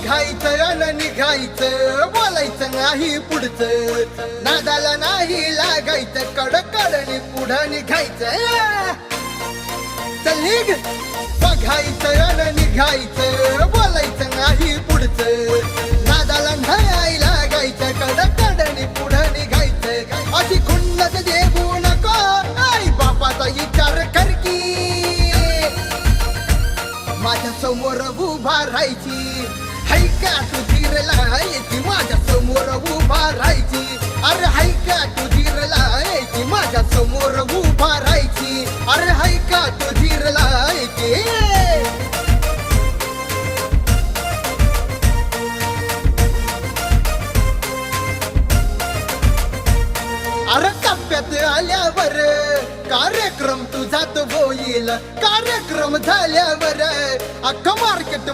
बघायचं आणि निघायचं, बोलायचं नाही पुढचं, नादाला नाही लागायचं, कडकडनी पुढं निघायचं. चल निघ. बघायचं आणि निघायचं, बोलायचं नाही पुढचं, नादाला नाही लागायचं, कडकडनी पुढं निघायचं. अशी खुन्नस देऊ नको, आई बापाचा विचार कर की माझ्या समोर उभा राहायची. हाय का तू धीरला यायची माझ्या समोर उभा राहायची. अरे हाय का तू धीरला यायची माझ्या समोर उभा राहायची. अरे हाय का तू धीरला यायची. अरे टप्प्यात आल्यावर कार्यक्रम तुझा तो होईल. कार्यक्रम झाल्यावर अख्खं मार्केट